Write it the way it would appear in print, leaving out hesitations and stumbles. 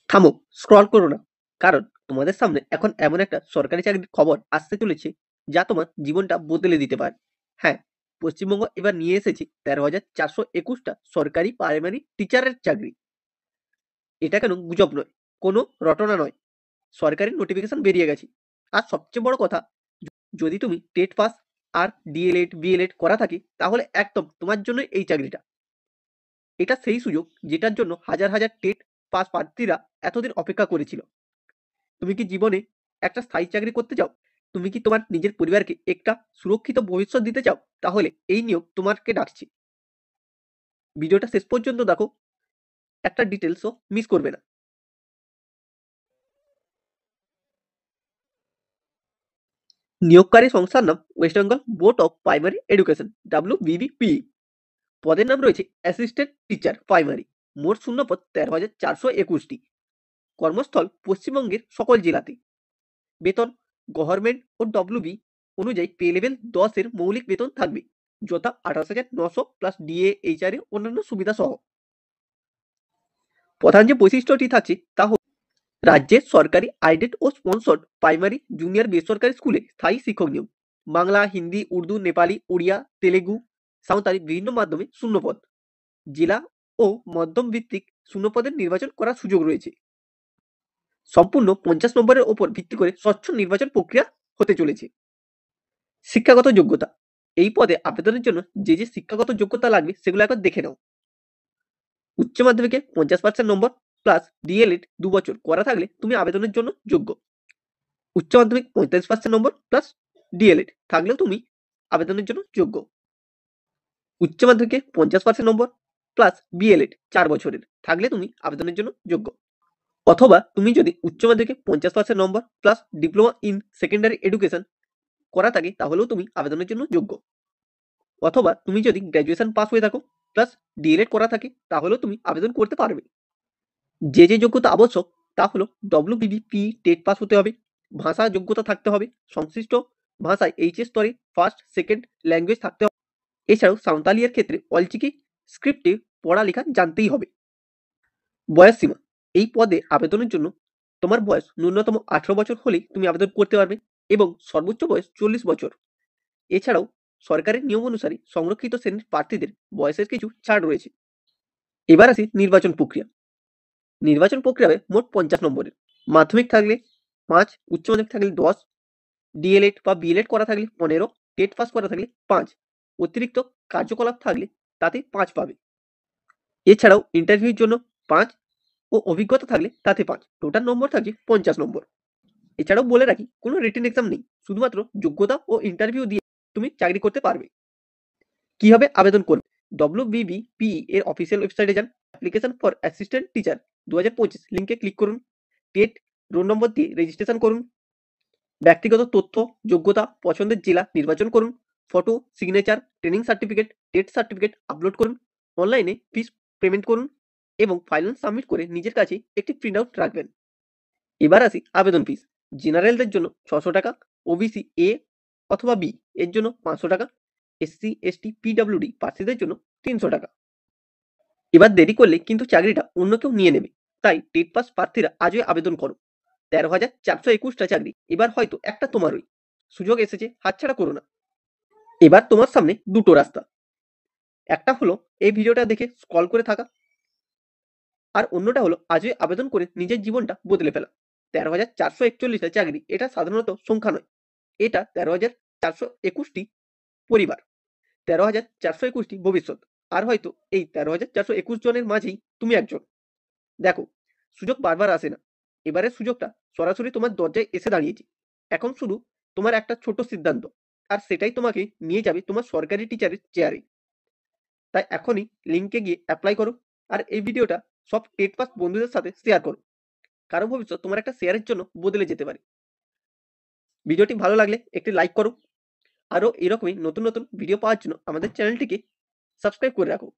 থামো, স্ক্রল করো না। কারণ তোমাদের সামনে এখন এমন একটা সরকারি চাকরির খবর আসতে চলেছে যা তোমার জীবনটা বদলে দিতে পারে। হ্যাঁ, পশ্চিমবঙ্গ এবার নিয়ে এসেছে ১৩,৪২১টা সরকারি প্রাইমারি টিচারের চাকরি। এটা কেন গুজব নয়, কোনো রটনা নয়। সরকারি নোটিফিকেশন বেরিয়ে গেছে। আর সবচেয়ে বড় কথা, যদি তুমি টেট পাস আর ডিএলএড, বিএলএড করা থাকে তাহলে একদম তোমার জন্য এই চাকরিটা। এটা সেই সুযোগ যেটার জন্য হাজার হাজার টেট পাস প্রার্থীরা এতদিন অপেক্ষা করেছিল। তুমি কি জীবনে একটা স্থায়ী চাকরি করতে চাও? তুমি কি তোমার নিজের পরিবারকে একটা সুরক্ষিত ভবিষ্যৎ দিতে চাও? তাহলে এই নিয়োগ তোমাকে ডাকছে। ভিডিওটা শেষ পর্যন্ত দেখো, একটা ডিটেলসও মিস করবে না। নিয়োগকারী সংস্থার নাম West Bengal board of primary education, WBBPE। পদের নাম রয়েছে অ্যাসিস্ট্যান্ট টিচার প্রাইমারি। মোট শূন্যপদ ১৩,৪২১টি। কর্মস্থল পশ্চিমবঙ্গের সকল জেলাতে। বেতন গভর্নমেন্ট ও WB অনুযায়ী পে লেভেল ১০ এর মৌলিক বেতন থাকবে, যথা ২৮,৯০০ প্লাস ডিএ, এইচআরএ অন্যান্য সুবিধা সহ। প্রধান যে বৈশিষ্ট্যটি থাকছে তা হল রাজ্যের সরকারি আইডেড ও স্পন্সর্ড প্রাইমারি জুনিয়র বেসরকারি স্কুলে স্থায়ী শিক্ষক নিয়োগ। বাংলা, হিন্দি, উর্দু, নেপালি, উড়িয়া, তেলেগু, সাঁওতালি বিভিন্ন মাধ্যমে শূন্যপদ। জেলা ও মধ্যম ভিত্তিক শূন্যপদের নির্বাচন করার সুযোগ রয়েছে। সম্পূর্ণ ৫০ নম্বরের ওপর ভিত্তি করে স্বচ্ছ নির্বাচন প্রক্রিয়া হতে চলেছে। শিক্ষাগত যোগ্যতা। এই পদে আবেদনের জন্য যে শিক্ষাগত যোগ্যতা লাগবে সেগুলো একবার দেখে নাও। উচ্চ মাধ্যমিকে ৫০% নম্বর প্লাস ডিএলএড ২ বছর করা থাকলে তুমি আবেদনের জন্য যোগ্য। উচ্চ মাধ্যমিক ৪৫% নম্বর প্লাস ডিএলএড থাকলেও তুমি আবেদনের জন্য যোগ্য। উচ্চ মাধ্যমিকে ৫০% নম্বর প্লাস বিএলএড ৪ বছরের থাকলে তুমি আবেদনের জন্য যোগ্য। অথবা তুমি যদি উচ্চ মাধ্যমিকে ৫০% নম্বর plus diploma in secondary education করা থাকে তাহলেও তুমি আবেদনের জন্য যোগ্য। অথবা তুমি যদি গ্র্যাজুয়েশন পাস হয়ে থাকো প্লাস ডিএলএড করা থাকে তাহলেও তুমি আবেদন করতে পারবে। যে যোগ্যতা আবশ্যক তা হলো WBBP টেট পাস হতে হবে, ভাষা যোগ্যতা থাকতে হবে, সংশ্লিষ্ট ভাষায় এইচএস স্তরে ফার্স্ট সেকেন্ড ল্যাঙ্গুয়েজ থাকতে হবে। এছাড়াও সাঁওতালি এর ক্ষেত্রে অলচিকি স্ক্রিপ্টে পড়ালেখা জানতেই হবে। বয়স সীমা। এই পদে আবেদনের জন্য তোমার বয়স ন্যূনতম ১৮ বছর হলেই তুমি আবেদন করতে পারবে এবং সর্বোচ্চ বয়স ৪০ বছর। এছাড়াও সরকারের নিয়ম অনুসারে সংরক্ষিত শ্রেণীর প্রার্থীদের বয়সের কিছু ছাড় রয়েছে। এবার আসি নির্বাচন প্রক্রিয়া। নির্বাচন প্রক্রিয়া হবে মোট ৫০ নম্বরের। মাধ্যমিক থাকলে ৫, উচ্চ মাধ্যমিক থাকলে ১০, ডিএলএড বা বিএলএড করা থাকলে ১৫, টেট পাস করা থাকলে ৫, অতিরিক্ত কার্যকলাপ থাকলে তাতে ৫ পাবে। এছাড়াও ইন্টারভিউর জন্য ৫ ও অভিজ্ঞতা থাকলে তাতে ৫। টোটাল নম্বর থাকছে ৫০ নম্বর। এছাড়াও বলে রাখি, কোনো রিটেন এক্সাম নেই। শুধুমাত্র যোগ্যতা ও ইন্টারভিউ দিয়ে তুমি চাকরি করতে পারবে। কিভাবে আবেদন করবে? WBBPE এর অফিসিয়াল ওয়েবসাইটে যান। অ্যাপ্লিকেশন ফর অ্যাসিস্ট্যান্ট টিচার ২০২৫ লিঙ্কে ক্লিক করুন। টেট রোল নম্বর দিয়ে রেজিস্ট্রেশন করুন। ব্যক্তিগত তথ্য, যোগ্যতা, পছন্দের জেলা নির্বাচন করুন। Photo, signature, training certificate, TET certificate upload করুন। অনলাইনে ফিস পেমেন্ট করুন এবং ফাইনাল সাবমিট করে নিজের কাছে একটি প্রিন্ট আউট রাখবেন। এবার আসি আবেদন ফিস। জেনারেলদের জন্য ৬০০ টাকা, ওবিসি এ অথবা বি এর জন্য ৫০০ টাকা, এসসি, এসটি, পিডব্লিউডি প্রার্থীদের জন্য ৩০০ টাকা। এবার দেরি করলে কিন্তু চাকরিটা অন্য কেউ নিয়ে নেবে। তাই টেট পাস প্রার্থীরা আজই আবেদন করো। ১৩,৪২১টা চাকরি এবার হয়তো একটা তোমারই। সুযোগ এসেছে, হাতছাড়া করো না। এবার তোমার সামনে দুটো রাস্তা। একটা হলো এই ভিডিওটা দেখে স্ক্রল করে থাকা, আর অন্যটা হলো আজই আবেদন করে নিজের জীবনটা বদলে ফেলা। ১৩,৪৪১টা চাকরি এটা সাধারণত সংখ্যা নয়। এটা ১৩,৪২১টি পরিবার, ১৩,৪২১টি ভবিষ্যৎ। আর হয়তো এই ১৩,৪২১ জনের মাঝেই তুমি একজন। দেখো, সুযোগ বারবার আসে না। এবারের সুযোগটা সরাসরি তোমার দরজায় এসে দাঁড়িয়েছে। এখন শুধু তোমার একটা ছোট সিদ্ধান্ত, আর সেটাই তোমাকে নিয়ে যাবে তোমার সরকারি টিচারের চেয়ারে। তাই এখনই লিঙ্কে গিয়ে অ্যাপ্লাই করো। আর এই ভিডিওটা সব টেট পাস বন্ধুদের সাথে শেয়ার করো। কারো ভবিষ্যৎ তোমার একটা শেয়ারের জন্য বদলে যেতে পারে। ভিডিওটি ভালো লাগলে একটি লাইক করো। আরও এরকমই নতুন নতুন ভিডিও পাওয়ার জন্য আমাদের চ্যানেলটিকে সাবস্ক্রাইব করে রাখো।